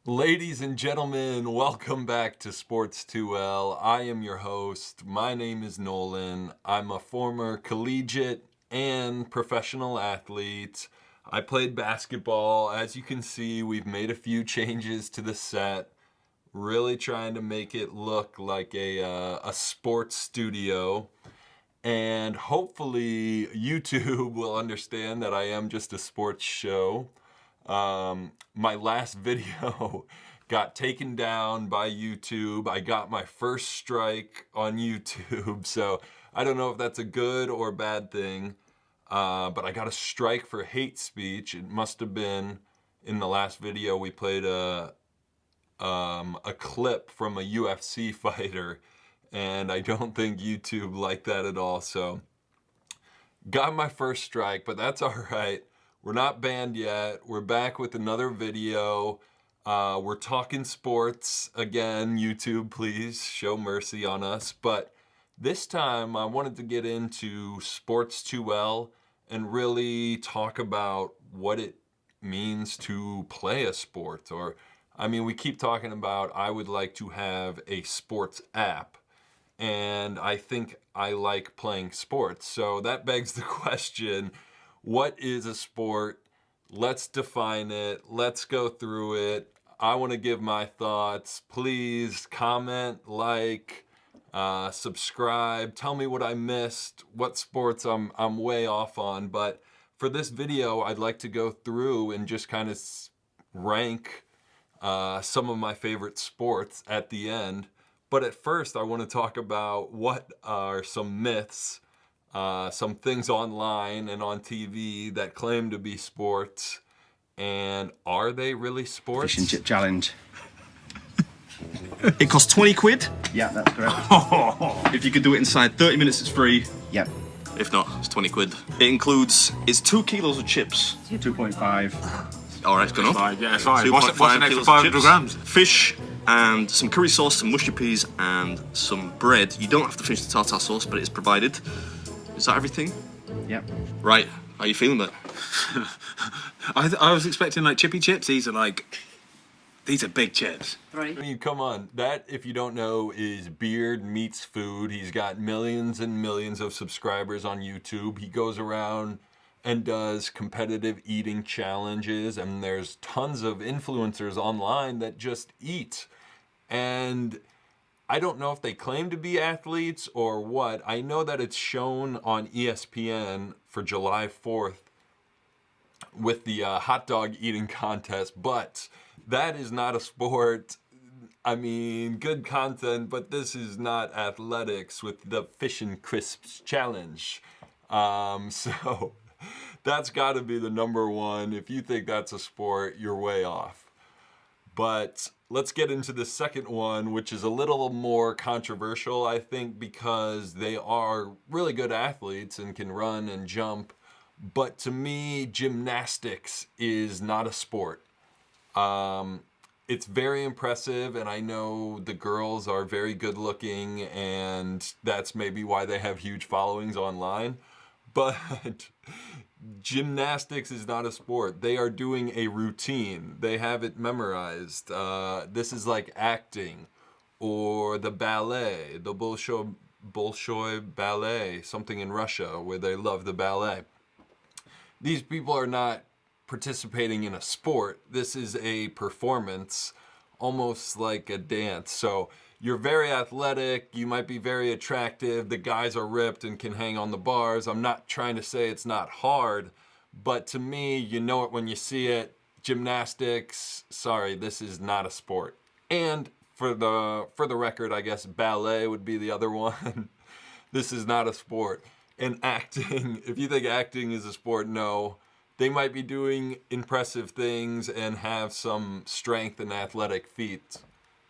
Ladies and gentlemen, welcome back to Sports 2L. I am your host. My name is Nolan. I'm a former collegiate and professional athlete. I played basketball. As you can see, we've made a few changes to the set, really trying to make it look like a sports studio. And hopefully YouTube will understand that I am just a sports show. My last video got taken down by YouTube. I got my first strike on YouTube, so I don't know if that's a good or bad thing, but I got a strike for hate speech. It must have been in the last video we played a clip from a UFC fighter, and I don't think YouTube liked that at all, so got my first strike, but that's all right. We're not banned yet. We're back with another video. We're talking sports again. YouTube, please show mercy on us. But this time I wanted to get into Sports 2L and really talk about what it means to play a sport. We keep talking about I would like to have a sports app, and I think I like playing sports. So that begs the question, what is a sport? Let's define it. Let's go through it. I want to give my thoughts. Please comment, like, subscribe. Tell me what I missed, what sports I'm way off on. But for this video, I'd like to go through and just kind of rank some of my favorite sports at the end. But at first, I want to talk about what are some myths, some things online and on TV that claim to be sports, and are they really sports? Fish and chip challenge. It costs 20 quid. Yeah, that's correct. If you could do it inside 30 minutes, it's free. Yep. If not, it's 20 quid. It's 2 kilos of chips. 2.5. All right, it's good enough. Fine, yeah, fine. 2.5 What's an extra kilos of 500 chips, grams? Fish and some curry sauce, some mushy peas, and some bread. You don't have to finish the tartar sauce, but it is provided. Is that everything? Yep. Right. How are you feeling, mate? I was expecting like chippy chips. These are big chips. I mean, come on. That, if you don't know, is Beard Meats Food. He's got millions and millions of subscribers on YouTube. He goes around and does competitive eating challenges, and there's tons of influencers online that just eat. And I don't know if they claim to be athletes or what. I know that it's shown on ESPN for July 4th with the hot dog eating contest, but that is not a sport. I mean, good content, but this is not athletics with the Fish and Crisps challenge. So that's got to be the number one. If you think that's a sport, you're way off. But let's get into the second one, which is a little more controversial, I think, because they are really good athletes and can run and jump. But to me, gymnastics is not a sport. It's very impressive, and I know the girls are very good looking, and that's maybe why they have huge followings online. But gymnastics is not a sport. They are doing a routine. They have it memorized. This is like acting, or the ballet, the Bolshoi ballet, something in Russia where they love the ballet. These people are not participating in a sport. This is a performance, almost like a dance. So you're very athletic, you might be very attractive, the guys are ripped and can hang on the bars. I'm not trying to say it's not hard, but to me, you know it when you see it. Gymnastics, sorry, this is not a sport. And for the record, I guess ballet would be the other one. This is not a sport. And acting, if you think acting is a sport, no. They might be doing impressive things and have some strength and athletic feats,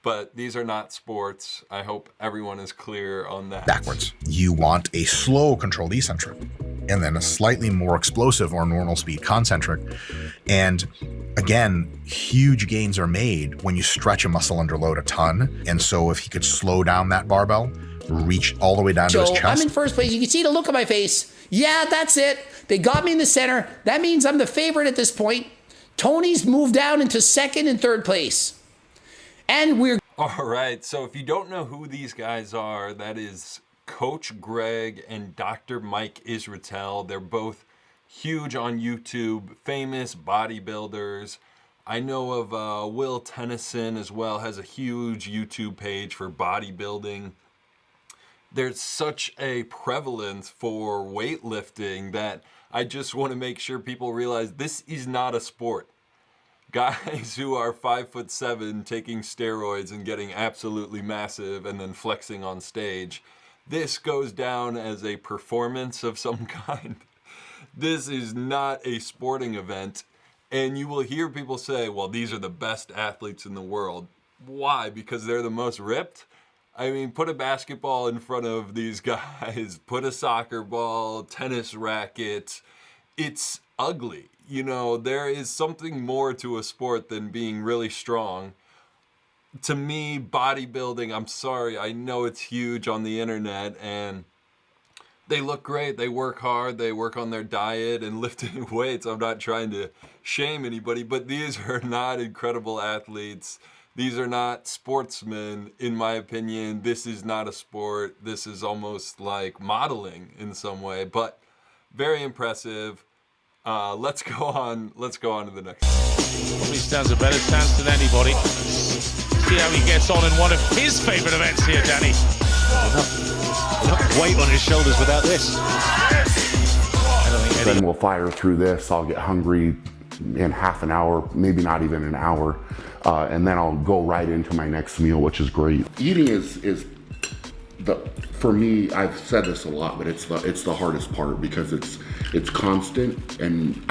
but these are not sports. I hope everyone is clear on that. Backwards. You want a slow controlled eccentric, and then a slightly more explosive or normal speed concentric. And again, huge gains are made when you stretch a muscle under load a ton. And so if he could slow down that barbell, reach all the way down to his chest. I'm in first place. You can see the look on my face. Yeah, that's it. They got me in the center. That means I'm the favorite at this point. Tony's moved down into second and third place. And we're All right, so if you don't know who these guys are, that is Coach Greg and Dr. Mike Israetel. They're both huge on YouTube, famous bodybuilders. I know of Will Tennyson as well, has a huge YouTube page for bodybuilding. There's such a prevalence for weightlifting that I just want to make sure people realize this is not a sport. Guys who are 5'7" taking steroids and getting absolutely massive and then flexing on stage, this goes down as a performance of some kind. This is not a sporting event. And you will hear people say, well, these are the best athletes in the world. Why? Because they're the most ripped? I mean, put a basketball in front of these guys, put a soccer ball, tennis racket. It's ugly. You know, there is something more to a sport than being really strong. To me, bodybuilding, I'm sorry, I know it's huge on the internet and they look great. They work hard. They work on their diet and lifting weights. I'm not trying to shame anybody, but these are not incredible athletes. These are not sportsmen, in my opinion. This is not a sport. This is almost like modeling in some way, but very impressive. Let's go on to the next one. Probably stands a better chance than anybody. See how he gets on in one of his favourite events here, Danny. Enough weight on his shoulders without this. Then we'll fire through this. I'll get hungry in half an hour, maybe not even an hour, and then I'll go right into my next meal, which is great. Eating is for me. I've said this a lot, but it's the hardest part because it's constant and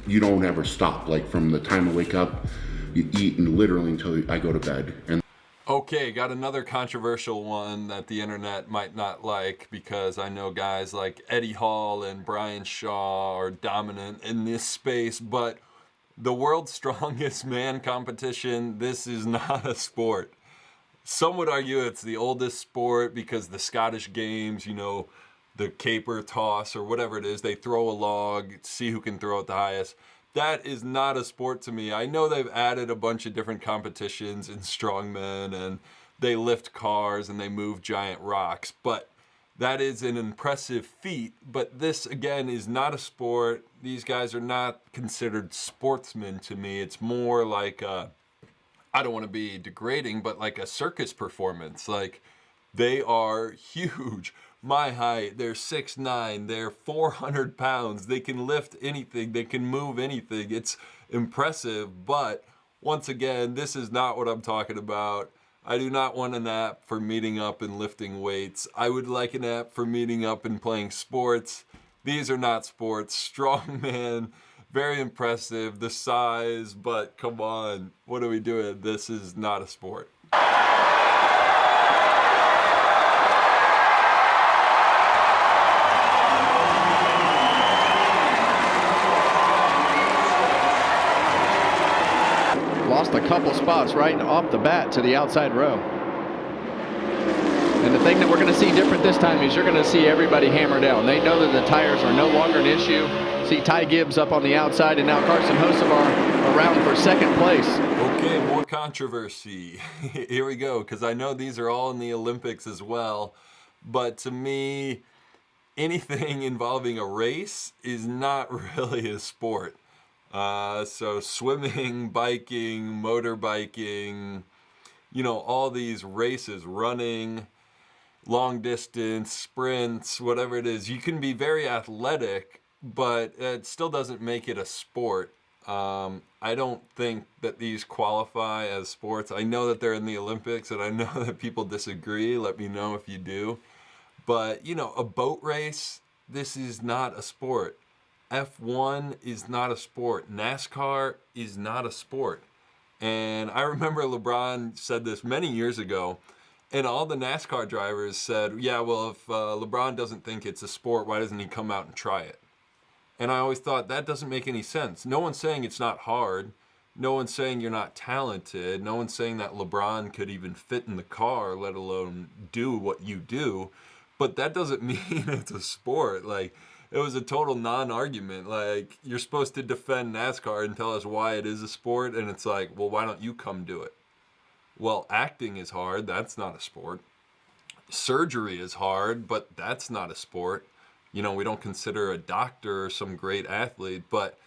you don't ever stop. Like from the time I wake up, you eat and literally until I go to bed. And okay, got another controversial one that the internet might not like because I know guys like Eddie Hall and Brian Shaw are dominant in this space, but the world's strongest man competition, this is not a sport. Some would argue it's the oldest sport because the Scottish Games, you know, the caper toss or whatever it is, they throw a log, see who can throw it the highest. That is not a sport to me. I know they've added a bunch of different competitions in strongmen and they lift cars and they move giant rocks, but that is an impressive feat. But this, again, is not a sport. These guys are not considered sportsmen to me. It's more like, I don't want to be degrading, but like a circus performance. Like, they are huge. My height, they're 6'9", they're 400 pounds, they can lift anything, they can move anything. It's impressive, but once again, this is not what I'm talking about. I do not want an app for meeting up and lifting weights. I would like an app for meeting up and playing sports. These are not sports. Strongman, very impressive, the size, but come on, what are we doing? This is not a sport. Lost a couple spots right off the bat to the outside row. And the thing that we're going to see different this time is you're going to see everybody hammer down. They know that the tires are no longer an issue. See Ty Gibbs up on the outside, and now Carson Hocevar around for second place. Okay, more controversy. Here we go, because I know these are all in the Olympics as well. But to me, anything involving a race is not really a sport. So swimming, biking, motorbiking, you know, all these races, running, long distance, sprints, whatever it is, you can be very athletic, but it still doesn't make it a sport. I don't think that these qualify as sports. I know that they're in the Olympics and I know that people disagree. Let me know if you do. But, you know, a boat race, this is not a sport. F1 is not a sport. NASCAR is not a sport. And I remember LeBron said this many years ago, and all the NASCAR drivers said, yeah, well, if LeBron doesn't think it's a sport, why doesn't he come out and try it? And I always thought that doesn't make any sense. No one's saying it's not hard. No one's saying you're not talented. No one's saying that LeBron could even fit in the car, let alone do what you do. But that doesn't mean it's a sport. Like, it was a total non-argument. Like, you're supposed to defend NASCAR and tell us why it is a sport, and it's like, well, why don't you come do it? Well, acting is hard. That's not a sport. Surgery is hard, but that's not a sport. You know, we don't consider a doctor some great athlete, but